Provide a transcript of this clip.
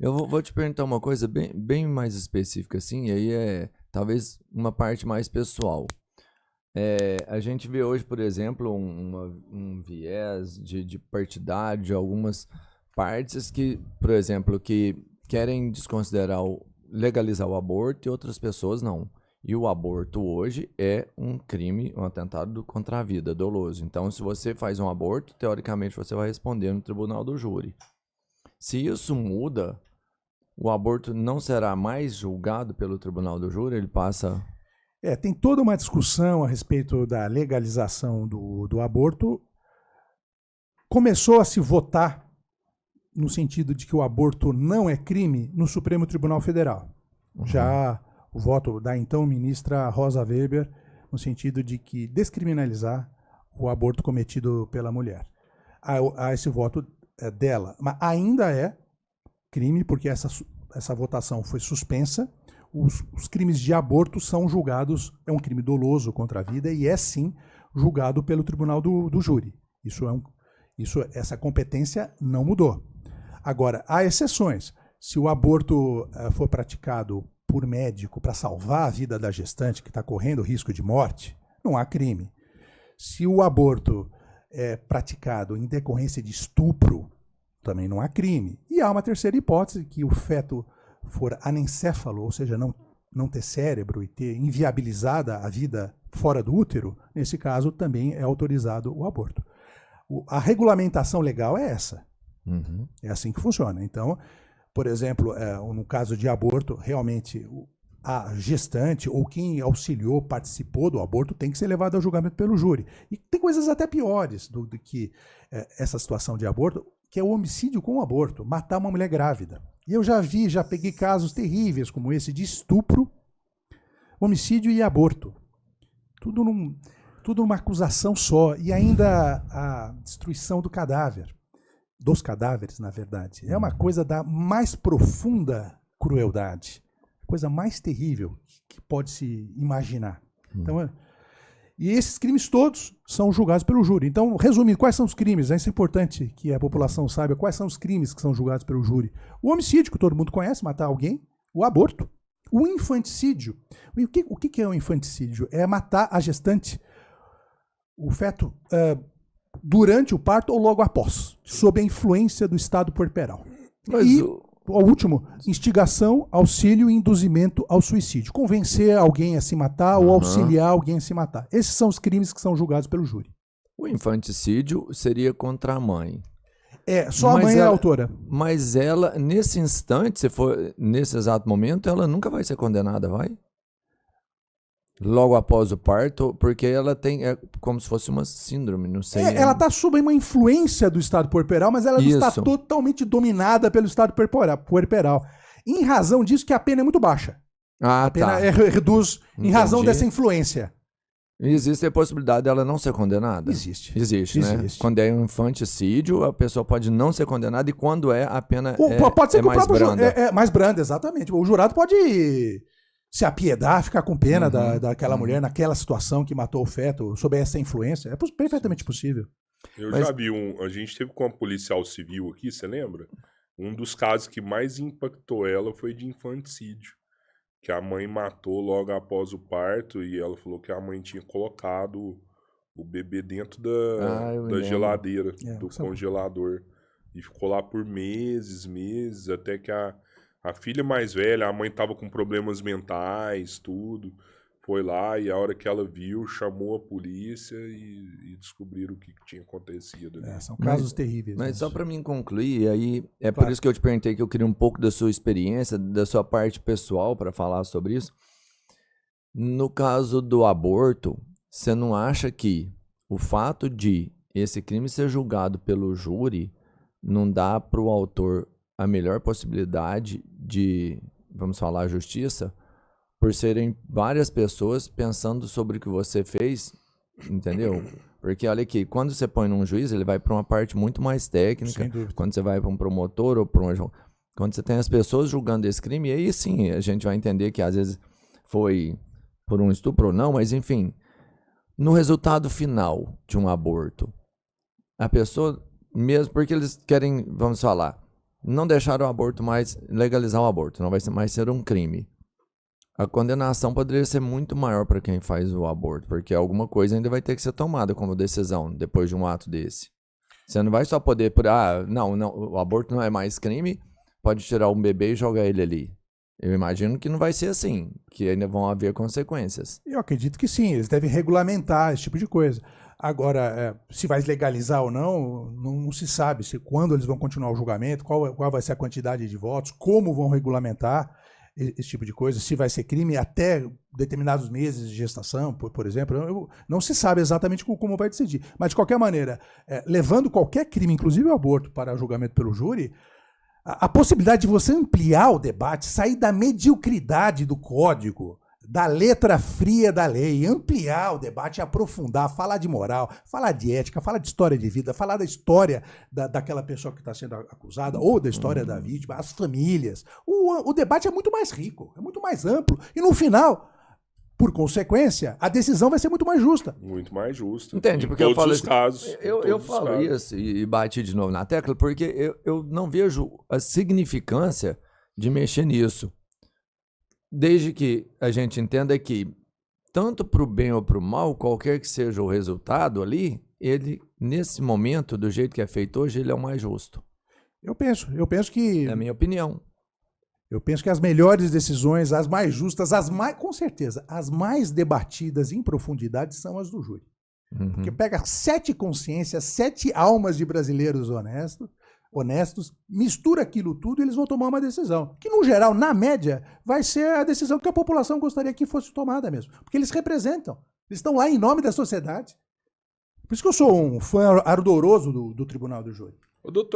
Eu vou te perguntar uma coisa bem mais específica, assim, e aí é talvez uma parte mais pessoal. A gente vê hoje, por exemplo, um viés de partidário de algumas partes que, por exemplo, que querem legalizar o aborto e outras pessoas não. E o aborto hoje é um crime, um atentado contra a vida, doloso. Então, se você faz um aborto, teoricamente você vai responder no tribunal do júri. Se isso muda, o aborto não será mais julgado pelo tribunal do júri, ele passa... Tem toda uma discussão a respeito da legalização do aborto. Começou a se votar no sentido de que o aborto não é crime no Supremo Tribunal Federal. Uhum. Já o voto da então ministra Rosa Weber, no sentido de que descriminalizar o aborto cometido pela mulher. Há esse voto dela. Mas ainda é crime, porque essa votação foi suspensa. Os crimes de aborto são julgados, é um crime doloso contra a vida e é sim julgado pelo tribunal do júri. Essa competência não mudou. Agora, há exceções. Se o aborto for praticado por médico para salvar a vida da gestante que está correndo risco de morte, não há crime. Se o aborto é praticado em decorrência de estupro, também não há crime. E há uma terceira hipótese, que o feto for anencéfalo, ou seja, não ter cérebro e ter inviabilizada a vida fora do útero, nesse caso também é autorizado o aborto. A regulamentação legal é essa. Uhum. É assim que funciona. Então, por exemplo, no caso de aborto, realmente a gestante ou quem auxiliou, participou do aborto, tem que ser levado ao julgamento pelo júri. E tem coisas até piores do que essa situação de aborto, que é o homicídio com o aborto, matar uma mulher grávida. E eu já peguei casos terríveis como esse de estupro, homicídio e aborto. Tudo numa acusação só. E ainda a destruição do cadáver. Dos cadáveres, na verdade. É uma coisa da mais profunda crueldade. Coisa mais terrível que pode se imaginar. Então, e esses crimes todos são julgados pelo júri. Então, resumindo, quais são os crimes? Isso é importante que a população saiba quais são os crimes que são julgados pelo júri. O homicídio, que todo mundo conhece, matar alguém. O aborto. O infanticídio. O que é o infanticídio? É matar a gestante, o feto, durante o parto ou logo após, sob a influência do estado puerperal. O último, instigação, auxílio e induzimento ao suicídio. Convencer alguém a se matar ou auxiliar alguém a se matar. Esses são os crimes que são julgados pelo júri. O infanticídio seria contra a mãe. Só a mãe é a autora. Mas ela, nesse instante, se for nesse exato momento, ela nunca vai ser condenada, vai? Logo após o parto, porque ela tem como se fosse uma síndrome, não sei. Ela está sob uma influência do estado puerperal, mas ela não está totalmente dominada pelo estado puerperal. Em razão disso que a pena é muito baixa. A pena reduz em razão dessa influência. Existe a possibilidade dela não ser condenada? Existe, né? Quando é um infanticídio, a pessoa pode não ser condenada e quando a pena pode ser que mais branda. É mais branda, exatamente. O jurado pode se apiedar, ficar com pena daquela mulher naquela situação que matou o feto, sob essa influência. É perfeitamente possível. Já vi a gente teve com uma policial civil aqui, você lembra? Um dos casos que mais impactou ela foi de infanticídio. Que a mãe matou logo após o parto e ela falou que a mãe tinha colocado o bebê dentro da geladeira, do congelador. E ficou lá por meses, até que a filha mais velha, a mãe tava com problemas mentais, tudo. Foi lá e a hora que ela viu, chamou a polícia e descobriram o que tinha acontecido. Né? São casos terríveis. Mas só para mim concluir, e aí por isso que eu te perguntei que eu queria um pouco da sua experiência, da sua parte pessoal para falar sobre isso. No caso do aborto, você não acha que o fato de esse crime ser julgado pelo júri não dá para o autor a melhor possibilidade de, vamos falar, justiça? Por serem várias pessoas pensando sobre o que você fez, entendeu? Porque olha aqui, quando você põe num juiz, ele vai para uma parte muito mais técnica. Quando você vai para um promotor ou para quando você tem as pessoas julgando esse crime, aí sim a gente vai entender que às vezes foi por um estupro ou não, mas enfim, no resultado final de um aborto, a pessoa, mesmo porque eles querem, vamos falar, não deixar o aborto mais, legalizar o aborto, não vai mais ser um crime. A condenação poderia ser muito maior para quem faz o aborto, porque alguma coisa ainda vai ter que ser tomada como decisão depois de um ato desse. Você não vai só poder, não, o aborto não é mais crime, pode tirar um bebê e jogar ele ali. Eu imagino que não vai ser assim, que ainda vão haver consequências. Eu acredito que sim, eles devem regulamentar esse tipo de coisa. Agora, se vai legalizar ou não, não se sabe quando eles vão continuar o julgamento, qual vai ser a quantidade de votos, como vão regulamentar esse tipo de coisa, se vai ser crime até determinados meses de gestação, por exemplo, não se sabe exatamente como vai decidir. Mas, de qualquer maneira, levando qualquer crime, inclusive o aborto, para julgamento pelo júri, a possibilidade de você ampliar o debate, sair da mediocridade do código, da letra fria da lei, ampliar o debate, aprofundar, falar de moral, falar de ética, falar de história de vida, falar da história daquela pessoa que está sendo acusada, ou da história da vítima, as famílias. O debate é muito mais rico, é muito mais amplo. E no final, por consequência, a decisão vai ser muito mais justa. Muito mais justa. Entende? Porque eu falo eu falo isso e bati de novo na tecla, porque eu não vejo a significância de mexer nisso. Desde que a gente entenda que, tanto para o bem ou para o mal, qualquer que seja o resultado ali, ele, nesse momento, do jeito que é feito hoje, ele é o mais justo. Eu penso que... É a minha opinião. Eu penso que as melhores decisões, as mais justas, com certeza, as mais debatidas em profundidade são as do júri. Porque pega 7 consciências, 7 almas de brasileiros honestos, mistura aquilo tudo e eles vão tomar uma decisão. Que, no geral, na média, vai ser a decisão que a população gostaria que fosse tomada mesmo. Porque eles representam. Eles estão lá em nome da sociedade. Por isso que eu sou um fã ardoroso do Tribunal do Júri. Doutor,